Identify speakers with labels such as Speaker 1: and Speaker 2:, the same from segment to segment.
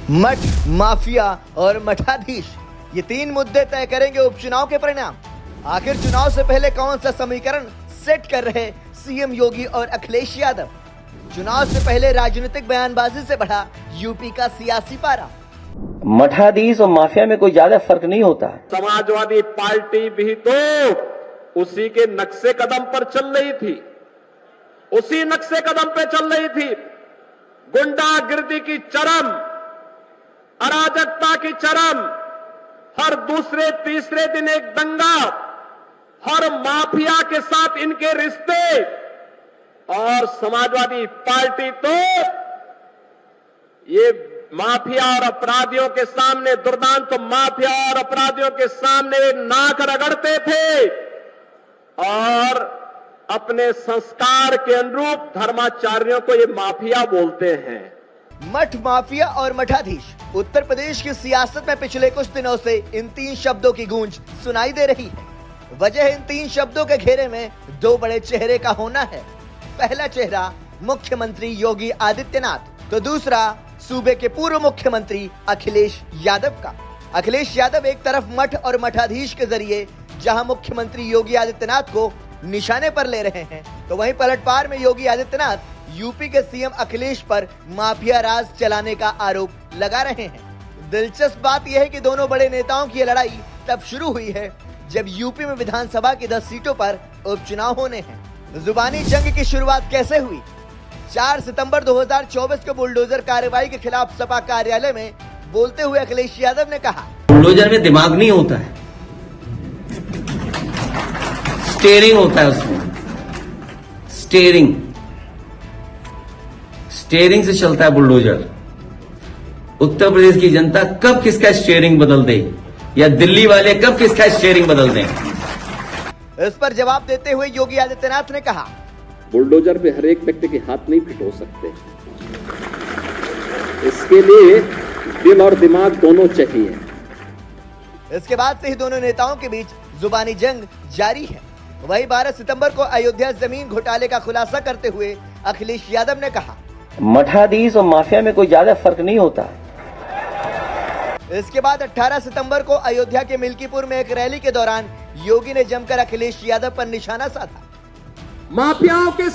Speaker 1: मठ, माफिया और मठाधीश, ये तीन मुद्दे तय करेंगे उपचुनाव के परिणाम। आखिर चुनाव से पहले कौन सा समीकरण सेट कर रहे सीएम योगी और अखिलेश यादव? चुनाव से पहले राजनीतिक बयानबाजी से बढ़ा यूपी का सियासी पारा।
Speaker 2: मठाधीश और माफिया में कोई ज्यादा फर्क नहीं होता।
Speaker 3: समाजवादी पार्टी भी तो उसी के नक्शे कदम पर चल रही थी, उसी नक्शे कदम पे चल रही थी। गुंडागिर्दी की चरम, अराजकता की चरम, हर दूसरे तीसरे दिन एक दंगा, हर माफिया के साथ इनके रिश्ते। और समाजवादी पार्टी तो ये माफिया और अपराधियों के सामने, दुर्दांत तो माफिया और अपराधियों के सामने नाक रगड़ते थे और अपने संस्कार के अनुरूप धर्माचार्यों को ये माफिया बोलते हैं।
Speaker 1: मठ, माफिया और मठाधीश, उत्तर प्रदेश की सियासत में पिछले कुछ दिनों से इन तीन शब्दों की गूंज सुनाई दे रही है। वजह इन तीन शब्दों के घेरे में दो बड़े चेहरे का होना है। पहला चेहरा मुख्यमंत्री योगी आदित्यनाथ, तो दूसरा सूबे के पूर्व मुख्यमंत्री अखिलेश यादव का। अखिलेश यादव एक तरफ मठ और मठाधीश के जरिए जहां मुख्यमंत्री योगी आदित्यनाथ को निशाने पर ले रहे हैं, तो वहीं पलटवार में योगी आदित्यनाथ यूपी के सीएम अखिलेश पर माफिया राज चलाने का आरोप लगा रहे हैं। दिलचस्प बात यह है कि दोनों बड़े नेताओं की लड़ाई तब शुरू हुई है जब यूपी में विधानसभा की 10 सीटों पर उपचुनाव होने हैं। जुबानी जंग की शुरुआत कैसे हुई? 4 सितंबर 2024 को बुलडोजर कार्रवाई के खिलाफ सपा कार्यालय में बोलते हुए अखिलेश यादव ने कहा,
Speaker 2: बुलडोजर में दिमाग नहीं होता है, स्टीयरिंग होता है। उसमें स्टीयरिंग से चलता है बुलडोजर। उत्तर प्रदेश की जनता कब किसका स्टीयरिंग बदल दे या दिल्ली वाले कब किसका स्टीयरिंग बदल दें।
Speaker 1: इस पर जवाब देते हुए योगी आदित्यनाथ ने कहा,
Speaker 3: बुलडोजर पे हर एक व्यक्ति के हाथ नहीं फिट हो सकते, इसके लिए दिल और दिमाग दोनों चाहिए।
Speaker 1: इसके बाद से ही दोनों नेताओं के बीच जुबानी जंग जारी है। वहीं 12 सितंबर को अयोध्या जमीन घोटाले का खुलासा करते हुए अखिलेश यादव ने कहा,
Speaker 2: मठाधीश और माफिया में कोई ज्यादा फर्क नहीं होता।
Speaker 1: इसके बाद 18 सितंबर को अयोध्या के मिल्कीपुर में एक रैली के दौरान योगी ने जमकर अखिलेश यादव पर निशाना साधा।
Speaker 3: माफियाओं के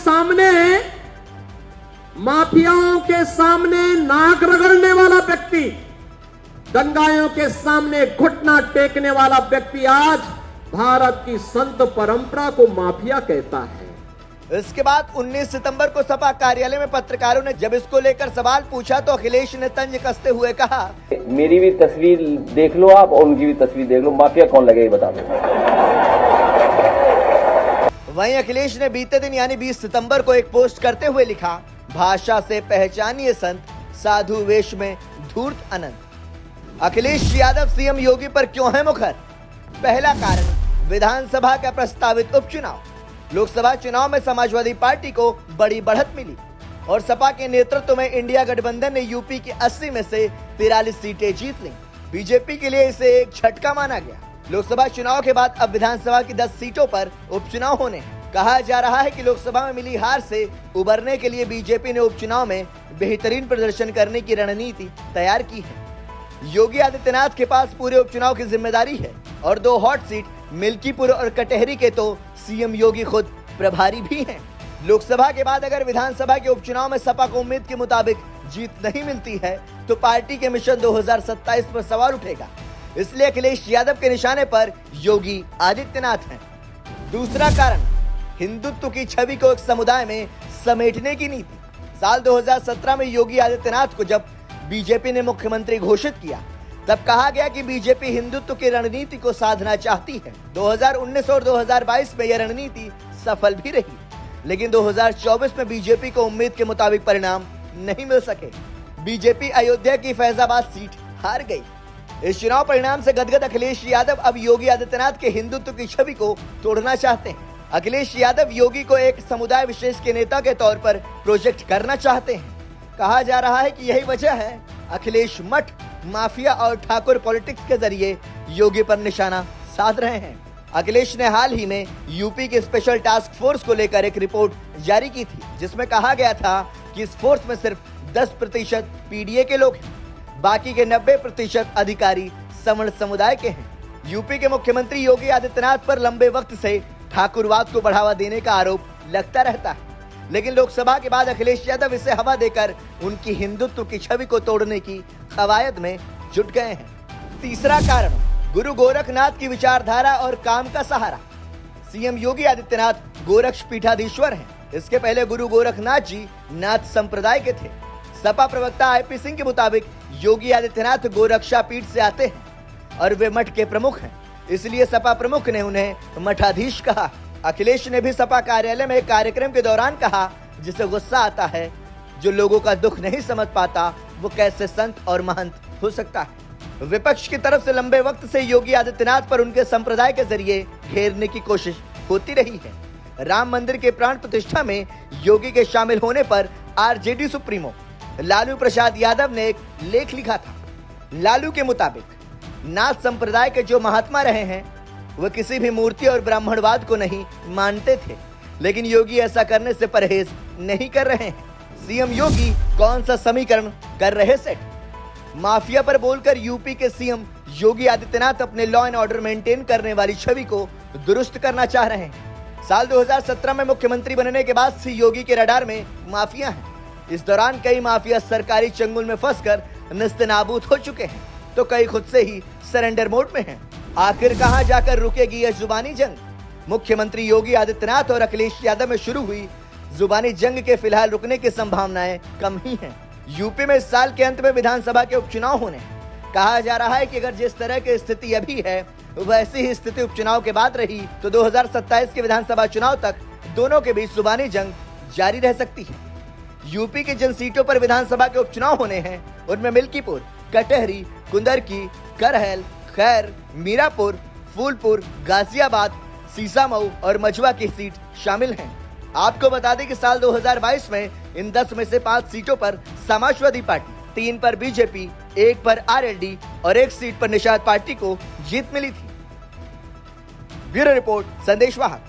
Speaker 3: सामने नाक रगड़ने वाला व्यक्ति, दंगाइयों के सामने घुटना टेकने वाला व्यक्ति आज भारत की संत परंपरा को माफिया कहता है।
Speaker 1: इसके बाद 19 सितंबर को सपा कार्यालय में पत्रकारों ने जब इसको लेकर सवाल पूछा तो अखिलेश ने तंज कसते हुए कहा,
Speaker 2: मेरी भी तस्वीर देख लो आप और उनकी भी तस्वीर देख लो, माफिया कौन लगे ये बता दो।
Speaker 1: वहीं अखिलेश ने बीते दिन यानी 20 सितंबर को एक पोस्ट करते हुए लिखा, भाषा से पहचानिए संत, साधु वेश में धूर्त अनंत। अखिलेश यादव सीएम योगी पर क्यों है मुखर? पहला कारण विधानसभा का प्रस्तावित उपचुनाव। लोकसभा चुनाव में समाजवादी पार्टी को बड़ी बढ़त मिली और सपा के नेतृत्व में इंडिया गठबंधन ने यूपी की 80 में से 43 सीटें जीत लीं। बीजेपी के लिए इसे एक झटका माना गया। लोकसभा चुनाव के बाद अब विधानसभा की 10 सीटों पर उपचुनाव होने हैं। कहा जा रहा है कि लोकसभा में मिली हार से उबरने के लिए बीजेपी ने उपचुनाव में बेहतरीन प्रदर्शन करने की रणनीति तैयार की है। योगी आदित्यनाथ के पास पूरे उपचुनाव की जिम्मेदारी है और 2 हॉट सीट मिल्कीपुर और कटहरी के तो सीएम योगी खुद प्रभारी भी हैं। लोकसभा के बाद अगर विधानसभा के उपचुनाव में सपा को उम्मीद के मुताबिक जीत नहीं मिलती है तो पार्टी के मिशन 2027 पर सवाल उठेगा। इसलिए अखिलेश यादव के निशाने पर योगी आदित्यनाथ हैं। दूसरा कारण हिंदुत्व की छवि को एक समुदाय में समेटने की नीति। साल 2017 में योगी आदित्यनाथ को जब बीजेपी ने मुख्यमंत्री घोषित किया तब कहा गया कि बीजेपी हिंदुत्व की रणनीति को साधना चाहती है। 2019 और 2022 में यह रणनीति सफल भी रही, लेकिन 2024 में बीजेपी को उम्मीद के मुताबिक परिणाम नहीं मिल सके। बीजेपी अयोध्या की फैजाबाद सीट हार गई। इस चुनाव परिणाम से गदगद अखिलेश यादव अब योगी आदित्यनाथ के हिंदुत्व की छवि को तोड़ना चाहते हैं। अखिलेश यादव योगी को एक समुदाय विशेष के नेता के तौर पर प्रोजेक्ट करना चाहते हैं। कहा जा रहा है कि यही वजह है अखिलेश मठ, माफिया और ठाकुर पॉलिटिक्स के जरिए योगी पर निशाना साध रहे हैं। अखिलेश ने हाल ही में यूपी के स्पेशल टास्क फोर्स को लेकर एक रिपोर्ट जारी की थी जिसमें कहा गया था कि इस फोर्स में सिर्फ 10% पीडीए के लोग हैं। बाकी के 90% अधिकारी सवर्ण समुदाय के हैं। यूपी के मुख्यमंत्री योगी आदित्यनाथ पर लंबे वक्त से ठाकुरवाद को बढ़ावा देने का आरोप लगता रहता है, लेकिन लोकसभा के बाद अखिलेश यादव इसे हवा देकर उनकी हिंदुत्व की छवि को तोड़ने की कवायद में जुट गए हैं। तीसरा कारण, गुरु गोरखनाथ की विचारधारा और काम का सहारा। सीएम योगी आदित्यनाथ गोरक्ष पीठाधीश्वर हैं। इसके पहले गुरु गोरखनाथ जी नाथ संप्रदाय के थे। सपा प्रवक्ता आईपी सिंह के मुताबिक योगी आदित्यनाथ गोरक्षा पीठ से आते हैं और वे मठ के प्रमुख हैं, इसलिए सपा प्रमुख ने उन्हें मठाधीश कहा। अखिलेश ने भी सपा कार्यालय में एक कार्यक्रम के दौरान कहा, जिसे गुस्सा आता है, जो लोगों का दुख नहीं समझ पाता वो कैसे संत और महंत हो सकता है। विपक्ष की तरफ से लंबे वक्त से योगी आदित्यनाथ पर उनके संप्रदाय के जरिए घेरने की कोशिश होती रही है। राम मंदिर के प्राण प्रतिष्ठा में योगी के शामिल होने पर आरजेडी सुप्रीमो लालू प्रसाद यादव ने एक लेख लिखा था। लालू के मुताबिक नाथ संप्रदाय के जो महात्मा रहे हैं वह किसी भी मूर्ति और ब्राह्मणवाद को नहीं मानते थे, लेकिन योगी ऐसा करने से परहेज नहीं कर रहे हैं। सीएम योगी कौन सा समीकरण कर रहे सेट? माफिया पर बोलकर यूपी के सीएम योगी आदित्यनाथ अपने लॉ एंड ऑर्डर मेंटेन करने वाली छवि को दुरुस्त करना चाह रहे हैं। साल 2017 में मुख्यमंत्री बनने के बाद से योगी के रडार में माफिया हैं। इस दौरान कई माफिया सरकारी चंगुल में फंसकर निस्तेनाबूद हो चुके हैं, तो कई खुद से ही सरेंडर मोड में हैं। आखिर कहां जाकर रुकेगी यह जुबानी जंग? मुख्यमंत्री योगी आदित्यनाथ और अखिलेश यादव में शुरू हुई जुबानी जंग के फिलहाल रुकने की संभावनाएं कम ही हैं। यूपी में इस साल के अंत में विधानसभा के उपचुनाव होने हैं। कहा जा रहा है कि अगर जिस तरह की स्थिति अभी है वैसी ही स्थिति उपचुनाव के बाद रही तो 2027 के विधानसभा चुनाव तक दोनों के बीच जुबानी जंग जारी रह सकती है। यूपी की जिन सीटों पर विधानसभा के उपचुनाव होने हैं उनमें मिल्कीपुर, कटहरी, कुंदरकी, करहल, खैर, मीरापुर, फूलपुर, गाजियाबाद, सीसामऊ और मझवा की सीट शामिल हैं। आपको बता दें कि साल 2022 में इन 10 में से 5 सीटों पर समाजवादी पार्टी, 3 पर बीजेपी, 1 पर आरएलडी और 1 सीट पर निषाद पार्टी को जीत मिली थी। ब्यूरो रिपोर्ट, संदेश वाहक।